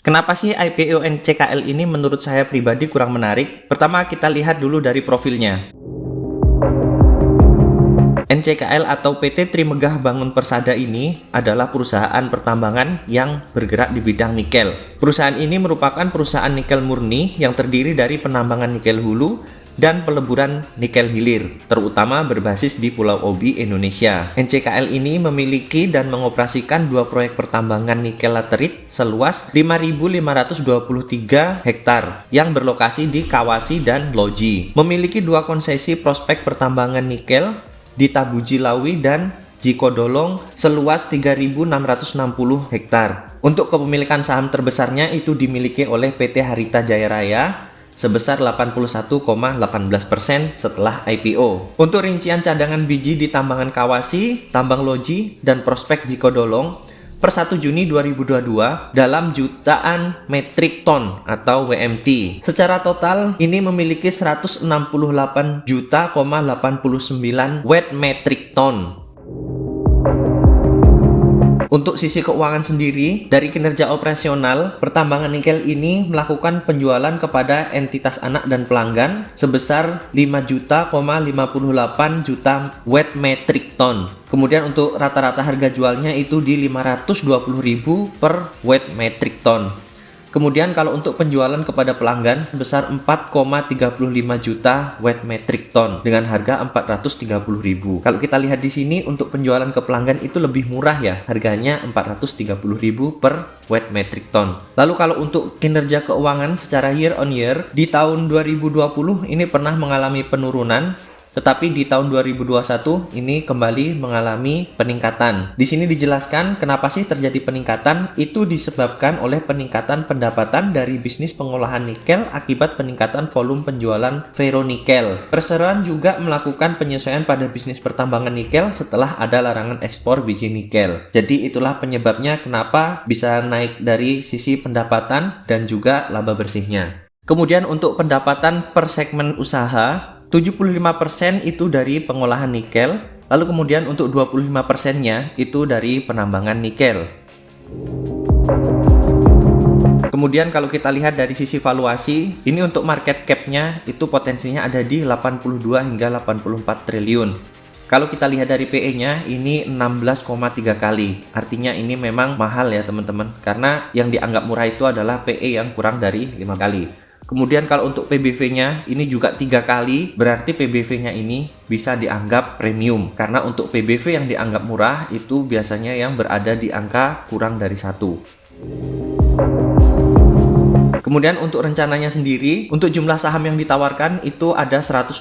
Kenapa sih IPO NCKL ini menurut saya pribadi kurang menarik? Pertama, kita lihat dulu dari profilnya. NCKL atau PT Trimegah Bangun Persada ini adalah perusahaan pertambangan yang bergerak di bidang nikel. Perusahaan ini merupakan perusahaan nikel murni yang terdiri dari penambangan nikel hulu dan peleburan nikel hilir, terutama berbasis di Pulau Obi, Indonesia. NCKL ini memiliki dan mengoperasikan dua proyek pertambangan nikel laterit seluas 5.523 hektar yang berlokasi di Kawasi dan Loji. Memiliki dua konsesi prospek pertambangan nikel di Tabuji Lawi dan Jikodolong seluas 3.660 hektar. Untuk kepemilikan saham terbesarnya itu dimiliki oleh PT Harita Jaya Raya sebesar 81,18% setelah IPO. Untuk rincian cadangan biji di tambangan Kawasi, tambang Loji, dan prospek Jikodolong per 1 Juni 2022 dalam jutaan metrik ton atau WMT. Secara total ini memiliki 168 juta,89 wet metric ton. Untuk sisi keuangan sendiri, dari kinerja operasional, pertambangan nikel ini melakukan penjualan kepada entitas anak dan pelanggan sebesar 5 juta,58 juta wet metric ton. Kemudian untuk rata-rata harga jualnya itu di 520.000 per wet metric ton. Kemudian kalau untuk penjualan kepada pelanggan sebesar 4,35 juta wet metric ton dengan harga 430.000. Kalau kita lihat di sini untuk penjualan ke pelanggan itu lebih murah ya, harganya 430.000 per wet metric ton. Lalu kalau untuk kinerja keuangan secara year on year di tahun 2020 ini pernah mengalami penurunan. Tetapi di tahun 2021 ini kembali mengalami peningkatan. Di sini dijelaskan kenapa sih terjadi peningkatan, itu disebabkan oleh peningkatan pendapatan dari bisnis pengolahan nikel akibat peningkatan volume penjualan ferronikel. Perseroan juga melakukan penyesuaian pada bisnis pertambangan nikel setelah ada larangan ekspor biji nikel. Jadi itulah penyebabnya kenapa bisa naik dari sisi pendapatan dan juga laba bersihnya. Kemudian untuk pendapatan per segmen usaha 75% itu dari pengolahan nikel, lalu kemudian untuk 25%-nya itu dari penambangan nikel. Kemudian kalau kita lihat dari sisi valuasi, ini untuk market cap-nya itu potensinya ada di 82 hingga 84 triliun. Kalau kita lihat dari PE-nya ini 16,3 kali. Artinya ini memang mahal ya teman-teman, karena yang dianggap murah itu adalah PE yang kurang dari 5 kali. Kemudian kalau untuk PBV-nya ini juga 3 kali, berarti PBV-nya ini bisa dianggap premium. Karena untuk PBV yang dianggap murah itu biasanya yang berada di angka kurang dari 1. Kemudian untuk rencananya sendiri, untuk jumlah saham yang ditawarkan itu ada 121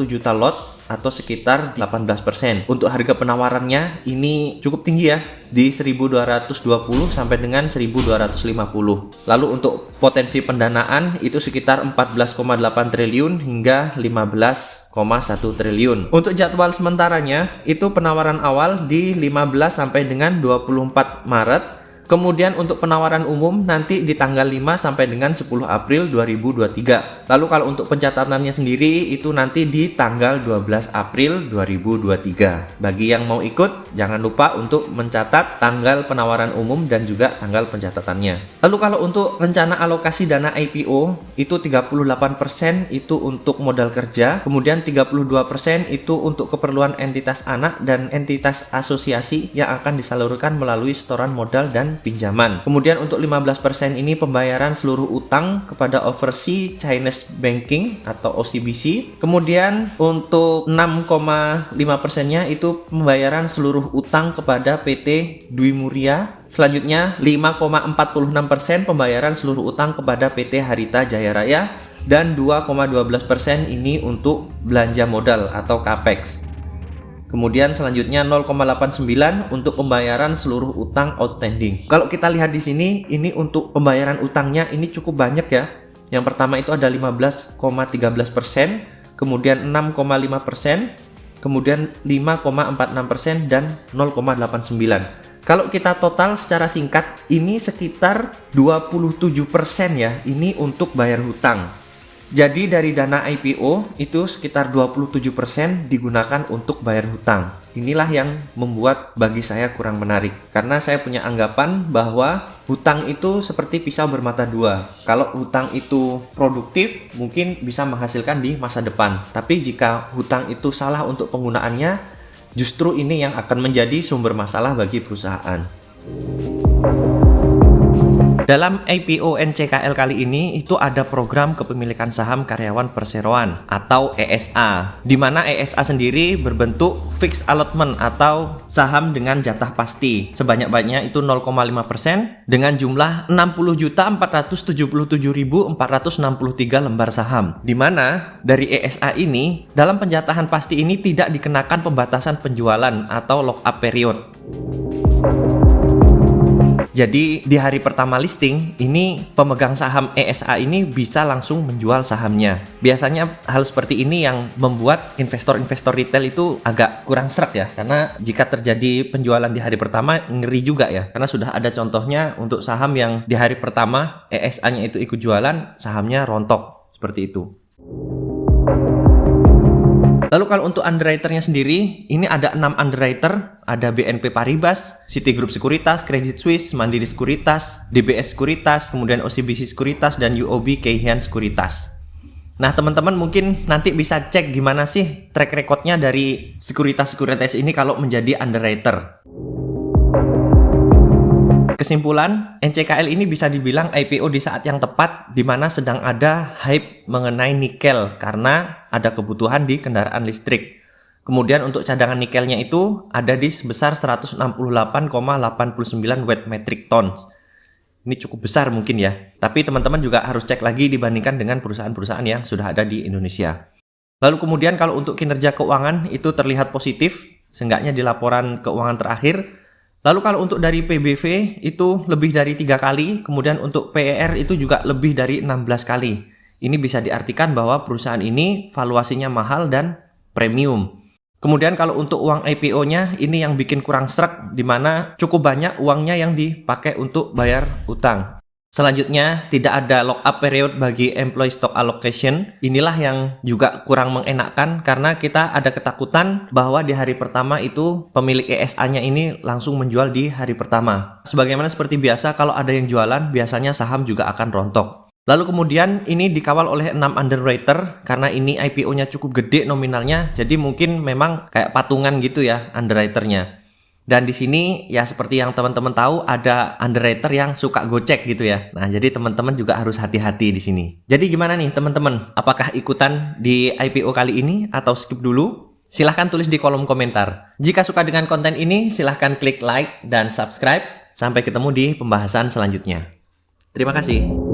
juta lot atau sekitar 18%. Untuk harga penawarannya ini cukup tinggi ya, di 1.220 sampai dengan 1.250. Lalu untuk potensi pendanaan itu sekitar 14,8 triliun hingga 15,1 triliun. Untuk jadwal sementaranya itu penawaran awal di 15 sampai dengan 24 Maret. Kemudian untuk penawaran umum nanti di tanggal 5 sampai dengan 10 April 2023. Lalu kalau untuk pencatatannya sendiri itu nanti di tanggal 12 April 2023. Bagi yang mau ikut, jangan lupa untuk mencatat tanggal penawaran umum dan juga tanggal pencatatannya. Lalu kalau untuk rencana alokasi dana IPO itu 38% itu untuk modal kerja, kemudian 32% itu untuk keperluan entitas anak dan entitas asosiasi yang akan disalurkan melalui setoran modal dan pinjaman. Kemudian untuk 15% ini pembayaran seluruh utang kepada Overseas Chinese Banking atau OCBC. Kemudian untuk 6,5%-nya itu pembayaran seluruh utang kepada PT Dwi Muria. Selanjutnya 5,46% pembayaran seluruh utang kepada PT Harita Jaya Raya dan 2,12% ini untuk belanja modal atau capex. Kemudian selanjutnya 0,89 untuk pembayaran seluruh utang outstanding. Kalau kita lihat di sini, ini untuk pembayaran utangnya ini cukup banyak ya. Yang pertama itu ada 15,13%, kemudian 6,5%, kemudian 5,46% dan 0,89%. Kalau kita total secara singkat, ini sekitar 27% ya, ini untuk bayar hutang. Jadi dari dana IPO itu sekitar 27% digunakan untuk bayar hutang. inilah yang membuat bagi saya kurang menarik. Karena saya punya anggapan bahwa hutang itu seperti pisau bermata dua. Kalau hutang itu produktif, mungkin bisa menghasilkan di masa depan. Tapi jika hutang itu salah untuk penggunaannya, justru ini yang akan menjadi sumber masalah bagi perusahaan. Dalam IPO NCKL kali ini itu ada program kepemilikan saham karyawan perseroan atau ESA, di mana ESA sendiri berbentuk fixed allotment atau saham dengan jatah pasti sebanyak-banyaknya itu 0,5% dengan jumlah 60.477.463 lembar saham, di mana dari ESA ini dalam penjatahan pasti ini tidak dikenakan pembatasan penjualan atau lock up period. Jadi di hari pertama listing, ini pemegang saham ESA ini bisa langsung menjual sahamnya. Biasanya hal seperti ini yang membuat investor-investor retail itu agak kurang sreg ya. Karena jika terjadi penjualan di hari pertama, ngeri juga ya. Karena sudah ada contohnya untuk saham yang di hari pertama ESA-nya itu ikut jualan, sahamnya rontok. Seperti itu. Lalu kalau untuk underwriternya sendiri, ini ada 6 underwriter, ada BNP Paribas, Citigroup Sekuritas, Credit Suisse, Mandiri Sekuritas, DBS Sekuritas, kemudian OCBC Sekuritas, dan UOB Kay Hian Sekuritas. Nah teman-teman mungkin nanti bisa cek gimana sih track recordnya dari sekuritas-sekuritas ini kalau menjadi underwriter. Kesimpulan, NCKL ini bisa dibilang IPO di saat yang tepat di mana sedang ada hype mengenai nikel karena ada kebutuhan di kendaraan listrik. Kemudian untuk cadangan nikelnya itu ada di sebesar 168,89 wet metric tons. Ini cukup besar mungkin ya, tapi teman-teman juga harus cek lagi dibandingkan dengan perusahaan-perusahaan yang sudah ada di Indonesia. Lalu kemudian kalau untuk kinerja keuangan itu terlihat positif, seenggaknya di laporan keuangan terakhir. Lalu kalau untuk dari PBV itu lebih dari 3 kali, kemudian untuk PER itu juga lebih dari 16 kali. Ini bisa diartikan bahwa perusahaan ini valuasinya mahal dan premium. Kemudian kalau untuk uang IPO-nya ini yang bikin kurang sreg, di mana cukup banyak uangnya yang dipakai untuk bayar utang. Selanjutnya, tidak ada lock-up period bagi employee stock allocation. Inilah yang juga kurang mengenakkan karena kita ada ketakutan bahwa di hari pertama itu pemilik ESA-nya ini langsung menjual di hari pertama. Sebagaimana seperti biasa, kalau ada yang jualan, biasanya saham juga akan rontok. Lalu kemudian ini dikawal oleh 6 underwriter karena ini IPO-nya cukup gede nominalnya, jadi mungkin memang kayak patungan gitu ya underwriternya. Dan di sini ya seperti yang teman-teman tahu ada underwriter yang suka gocek gitu ya. Nah, jadi teman-teman juga harus hati-hati di sini. Jadi gimana nih teman-teman? Apakah ikutan di IPO kali ini atau skip dulu? Silahkan tulis di kolom komentar. Jika suka dengan konten ini, silahkan klik like dan subscribe. Sampai ketemu di pembahasan selanjutnya. Terima kasih.